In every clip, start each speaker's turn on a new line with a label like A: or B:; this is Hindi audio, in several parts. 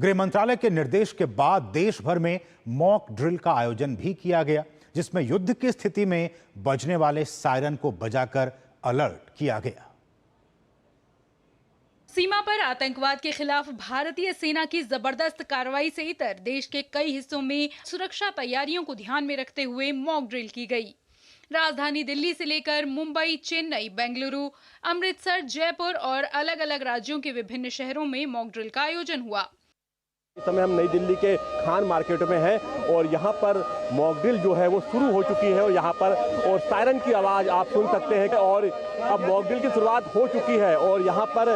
A: गृह मंत्रालय के निर्देश के बाद देश भर में मॉक ड्रिल का आयोजन भी किया गया, जिसमें युद्ध की स्थिति में बजने वाले सायरन को बजाकर अलर्ट किया गया।
B: सीमा पर आतंकवाद के खिलाफ भारतीय सेना की जबरदस्त कार्रवाई से इतर देश के कई हिस्सों में सुरक्षा तैयारियों को ध्यान में रखते हुए मॉक ड्रिल की गई। राजधानी दिल्ली से लेकर मुंबई, चेन्नई, बेंगलुरु, अमृतसर, जयपुर और अलग अलग राज्यों के विभिन्न शहरों में मॉक ड्रिल का आयोजन हुआ।
C: इस समय हम नई दिल्ली के खान मार्केट में हैं और यहाँ पर मॉक ड्रिल जो है वो शुरू हो चुकी है और यहाँ पर और सायरन की आवाज़ आप सुन सकते हैं और अब मॉक ड्रिल की शुरुआत हो चुकी है और यहाँ पर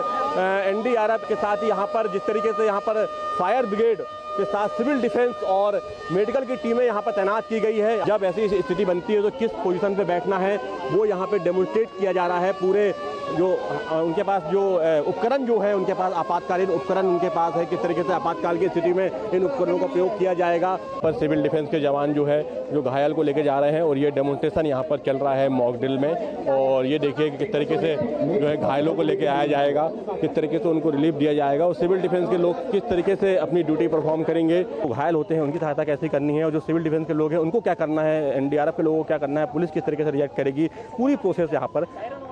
C: एनडीआरएफ के साथ ही यहाँ पर जिस तरीके से यहाँ पर फायर ब्रिगेड के साथ सिविल डिफेंस और मेडिकल की टीमें यहाँ पर तैनात की गई है। जब ऐसी स्थिति बनती है तो किस पोजीशन पे बैठना है वो यहाँ पे डेमोन्स्ट्रेट किया जा रहा है। पूरे जो उनके पास जो उपकरण जो है उनके पास आपातकालीन उपकरण उनके पास है, किस तरीके से आपातकाल की स्थिति में इन उपकरणों का प्रयोग किया जाएगा। पर सिविल डिफेंस के जवान जो है जो घायल को लेके जा रहे हैं और ये डेमोन्स्ट्रेशन यहाँ पर चल रहा है मॉक ड्रिल में। और ये देखिए कि किस तरीके से जो है घायलों को लेके आया जाएगा, किस तरीके से उनको रिलीफ दिया जाएगा और सिविल डिफेंस के लोग किस तरीके से अपनी ड्यूटी परफॉर्म करेंगे। तो घायल होते हैं उनकी सहायता कैसे करनी है और जो सिविल डिफेंस के लोग हैं उनको क्या करना है, एनडीआरएफ के लोगों को क्या करना है, पुलिस किस तरीके से रिएक्ट करेगी, पूरी प्रोसेस यहाँ पर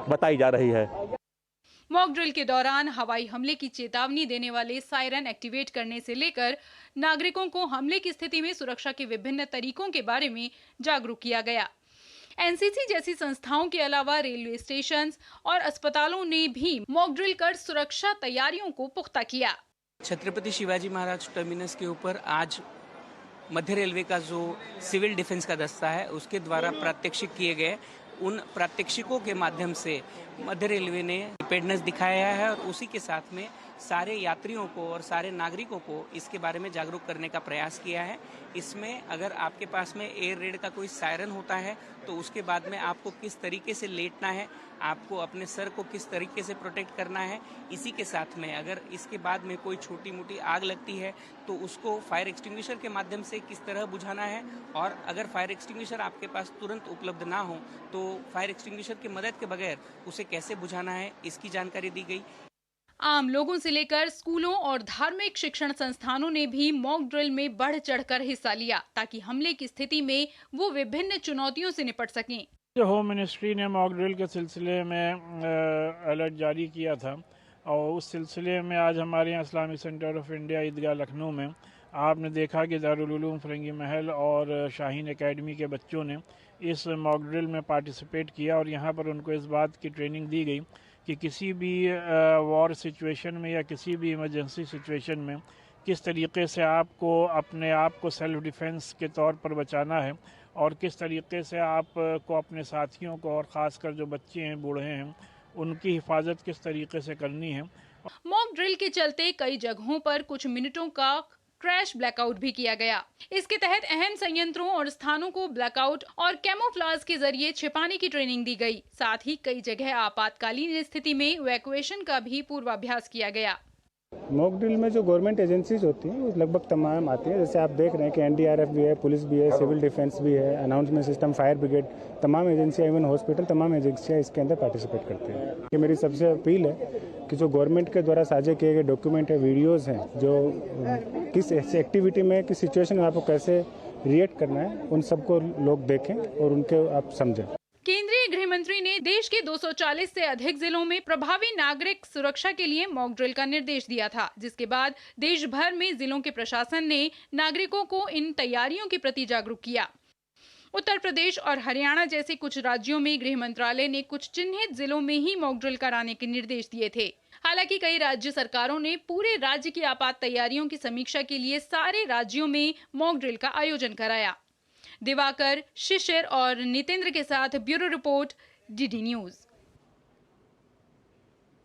C: बताई जा रही है।
B: मॉक ड्रिल के दौरान हवाई हमले की चेतावनी देने वाले सायरन एक्टिवेट करने से लेकर नागरिकों को हमले की स्थिति में सुरक्षा के विभिन्न तरीकों के बारे में जागरूक किया गया। एनसीसी जैसी संस्थाओं के अलावा रेलवे स्टेशन और अस्पतालों ने भी मॉक ड्रिल कर सुरक्षा तैयारियों को पुख्ता किया।
D: छत्रपति शिवाजी महाराज टर्मिनस के ऊपर आज मध्य रेलवे का जो सिविल डिफेंस का दस्ता है उसके द्वारा प्रात्यक्षिक किए गए उन प्रात्यक्षिकों के माध्यम से मध्य रेलवे ने प्रिपेयर्डनेस दिखाया है और उसी के साथ में सारे यात्रियों को और सारे नागरिकों को इसके बारे में जागरूक करने का प्रयास किया है। इसमें अगर आपके पास में एयर रेड का कोई सायरन होता है तो उसके बाद में आपको किस तरीके से लेटना है, आपको अपने सर को किस तरीके से प्रोटेक्ट करना है। इसी के साथ में अगर इसके बाद में कोई छोटी मोटी आग लगती है तो उसको फायर एक्सटिंग्विशर के माध्यम से किस तरह बुझाना है और अगर फायर एक्सटिंग्विशर आपके पास तुरंत उपलब्ध ना हो तो फायर एक्सटिंग्विशर की मदद के बगैर उसे कैसे बुझाना है, इसकी जानकारी दी गई।
B: आम लोगों से लेकर स्कूलों और धार्मिक शिक्षण संस्थानों ने भी मॉक ड्रिल में बढ़ चढ़कर हिस्सा लिया ताकि हमले की स्थिति में वो विभिन्न चुनौतियों से निपट सकें।
E: जो होम मिनिस्ट्री ने मॉक ड्रिल के सिलसिले में अलर्ट जारी किया था और उस सिलसिले में आज हमारे यहाँ इस्लामिक सेंटर ऑफ इंडिया ईदगाह लखनऊ में आपने देखा कि दारुल उलूम फिरंगी महल और शाहीन एकेडमी के बच्चों ने इस मॉक ड्रिल में पार्टिसिपेट किया और यहाँ पर उनको इस बात की ट्रेनिंग दी गई कि किसी भी वॉर सिचुएशन में या किसी भी इमरजेंसी सिचुएशन में किस तरीके से आपको अपने आप को सेल्फ डिफेंस के तौर पर बचाना है और किस तरीके से आपको अपने साथियों को और ख़ासकर जो बच्चे हैं, बूढ़े हैं, उनकी हिफाजत किस तरीके से करनी है।
B: मॉक ड्रिल के चलते कई जगहों पर कुछ मिनटों का क्रैश ब्लैकआउट भी किया गया। इसके तहत अहम संयंत्रों और स्थानों को ब्लैकआउट और कैमोफ्लेज के जरिए छिपाने की ट्रेनिंग दी गई। साथ ही कई जगह आपातकालीन स्थिति में इवैक्यूएशन का भी पूर्वाभ्यास किया गया।
F: मॉक ड्रिल में जो गवर्नमेंट एजेंसीज होती हैं वो लगभग तमाम आती हैं। जैसे आप देख रहे हैं कि एनडीआरएफ भी है, पुलिस भी है, सिविल डिफेंस भी है, अनाउंसमेंट सिस्टम, फायर ब्रिगेड, तमाम एजेंसियाँ, इवन हॉस्पिटल, तमाम एजेंसियाँ इसके अंदर पार्टिसिपेट करती हैं। कि मेरी सबसे अपील है कि जो गवर्नमेंट के द्वारा साझा किए गए डॉक्यूमेंट है, वीडियोज़ हैं, जो किस एक्टिविटी में, किस सिचुएशन में आपको कैसे रिएक्ट करना है, उन सबको लोग देखें और उनके आप समझें।
B: केंद्रीय गृह मंत्री ने देश के 240 से अधिक जिलों में प्रभावी नागरिक सुरक्षा के लिए मॉक ड्रिल का निर्देश दिया था, जिसके बाद देश भर में जिलों के प्रशासन ने नागरिकों को इन तैयारियों के प्रति जागरूक किया। उत्तर प्रदेश और हरियाणा जैसे कुछ राज्यों में गृह मंत्रालय ने कुछ चिन्हित जिलों में ही मॉक ड्रिल कराने के निर्देश दिए थे। हालांकि कई राज्य सरकारों ने पूरे राज्य की आपात तैयारियों की समीक्षा के लिए सारे राज्यों में मॉक ड्रिल का आयोजन कराया। दिवाकर, शिशिर और नितेंद्र के साथ ब्यूरो रिपोर्ट, डीडी न्यूज।